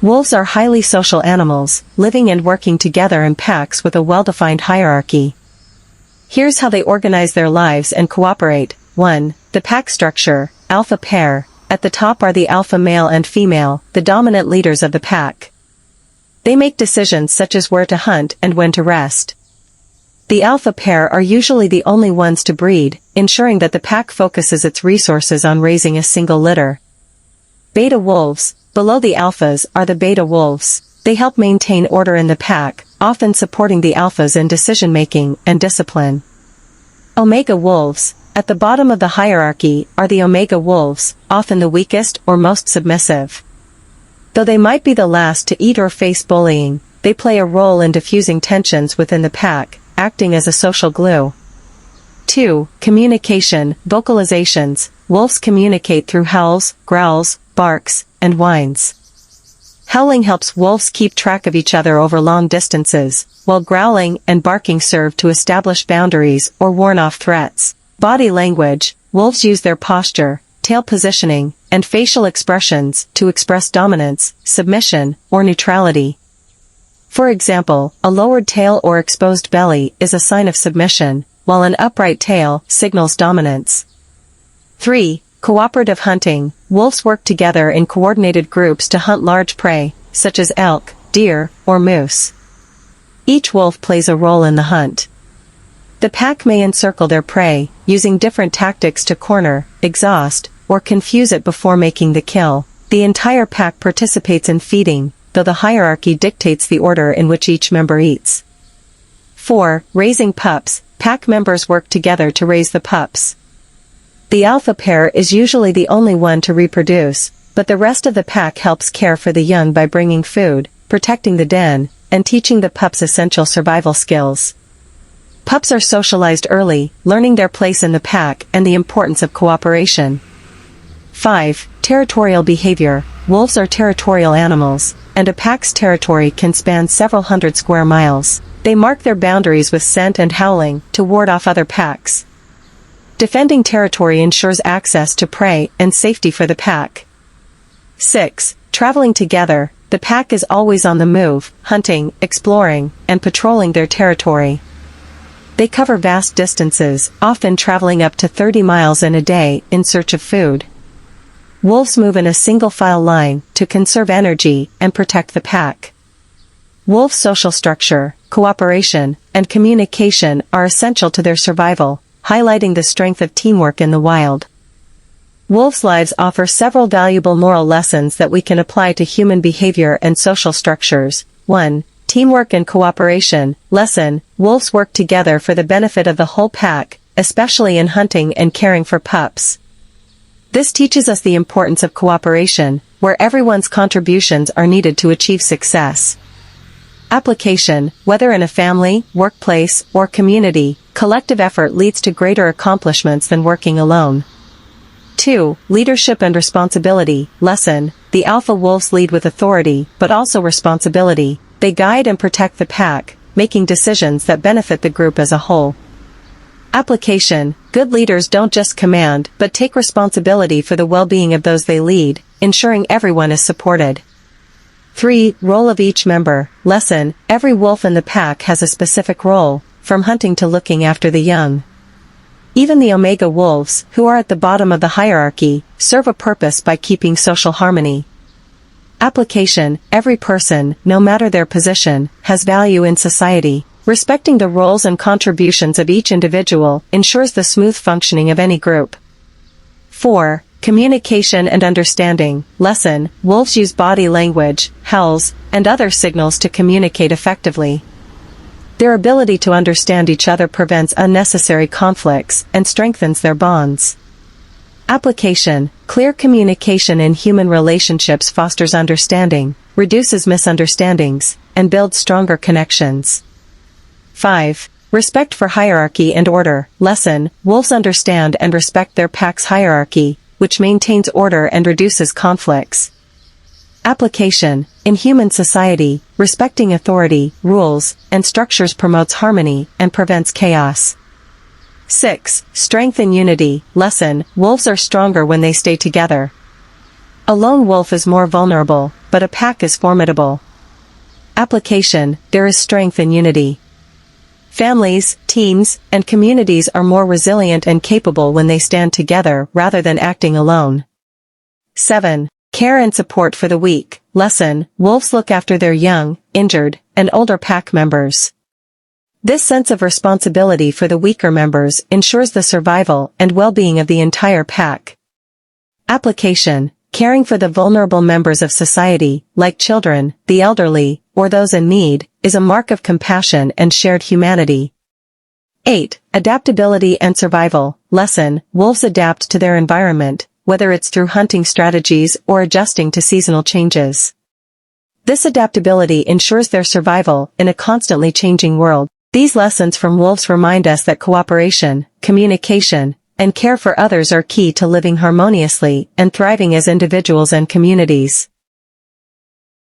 Wolves are highly social animals, living and working together in packs with a well-defined hierarchy. Here's how they organize their lives and cooperate. 1. The pack structure, alpha pair. At the top are the alpha male and female, the dominant leaders of the pack. They make decisions such as where to hunt and when to rest. The alpha pair are usually the only ones to breed, ensuring that the pack focuses its resources on raising a single litter. Beta wolves, below the alphas, are the beta wolves. They help maintain order in the pack, often supporting the alphas in decision-making and discipline. Omega wolves, at the bottom of the hierarchy, are the omega wolves, often the weakest or most submissive. Though they might be the last to eat or face bullying, they play a role in diffusing tensions within the pack, acting as a social glue. 2. Communication, vocalizations. Wolves communicate through howls, growls, barks, and whines. Howling helps wolves keep track of each other over long distances, while growling and barking serve to establish boundaries or warn off threats. Body language. Wolves use their posture, tail positioning, and facial expressions to express dominance, submission, or neutrality. For example, a lowered tail or exposed belly is a sign of submission, while an upright tail signals dominance. 3. Cooperative hunting. Wolves work together in coordinated groups to hunt large prey, such as elk, deer, or moose. Each wolf plays a role in the hunt. The pack may encircle their prey, using different tactics to corner, exhaust, or confuse it before making the kill. The entire pack participates in feeding, though the hierarchy dictates the order in which each member eats. 4. Raising pups. Pack members work together to raise the pups. The alpha pair is usually the only one to reproduce, but the rest of the pack helps care for the young by bringing food, protecting the den, and teaching the pups essential survival skills. Pups are socialized early, learning their place in the pack and the importance of cooperation. 5. Territorial behavior. Wolves are territorial animals, and a pack's territory can span several hundred square miles. They mark their boundaries with scent and howling to ward off other packs. Defending territory ensures access to prey and safety for the pack. 6. Traveling together. The pack is always on the move, hunting, exploring, and patrolling their territory. They cover vast distances, often traveling up to 30 miles in a day in search of food. Wolves move in a single file line to conserve energy and protect the pack. Wolves' social structure, cooperation, and communication are essential to their survival, highlighting the strength of teamwork in the wild. Wolves' lives offer several valuable moral lessons that we can apply to human behavior and social structures. 1. Teamwork and cooperation. Lesson: wolves work together for the benefit of the whole pack, especially in hunting and caring for pups. This teaches us the importance of cooperation, where everyone's contributions are needed to achieve success. Application: whether in a family, workplace, or community, collective effort leads to greater accomplishments than working alone. 2. Leadership and responsibility. Lesson: the alpha wolves lead with authority, but also responsibility. They guide and protect the pack, making decisions that benefit the group as a whole. Application: good leaders don't just command, but take responsibility for the well-being of those they lead, ensuring everyone is supported. 3. Role of each member. Lesson: every wolf in the pack has a specific role, from hunting to looking after the young. Even the omega wolves, who are at the bottom of the hierarchy, serve a purpose by keeping social harmony. Application: every person, no matter their position, has value in society. Respecting the roles and contributions of each individual ensures the smooth functioning of any group. 4. Communication and understanding. Lesson: wolves use body language, howls, and other signals to communicate effectively. Their ability to understand each other prevents unnecessary conflicts and strengthens their bonds. Application: clear communication in human relationships fosters understanding, reduces misunderstandings, and builds stronger connections. 5. Respect for hierarchy and order. Lesson: wolves understand and respect their pack's hierarchy, which maintains order and reduces conflicts. Application: in human society, respecting authority, rules, and structures promotes harmony and prevents chaos. 6. Strength and unity. Lesson: wolves are stronger when they stay together. A lone wolf is more vulnerable, but a pack is formidable. Application: there is strength in unity. Families, teams, and communities are more resilient and capable when they stand together rather than acting alone. 7. Care and support for the weak. Lesson: wolves look after their young, injured, and older pack members. This sense of responsibility for the weaker members ensures the survival and well-being of the entire pack. Application: caring for the vulnerable members of society, like children, the elderly, or those in need, is a mark of compassion and shared humanity. 8. Adaptability and survival. Lesson: wolves adapt to their environment, whether it's through hunting strategies or adjusting to seasonal changes. This adaptability ensures their survival in a constantly changing world. These lessons from wolves remind us that cooperation, communication, and care for others are key to living harmoniously and thriving as individuals and communities.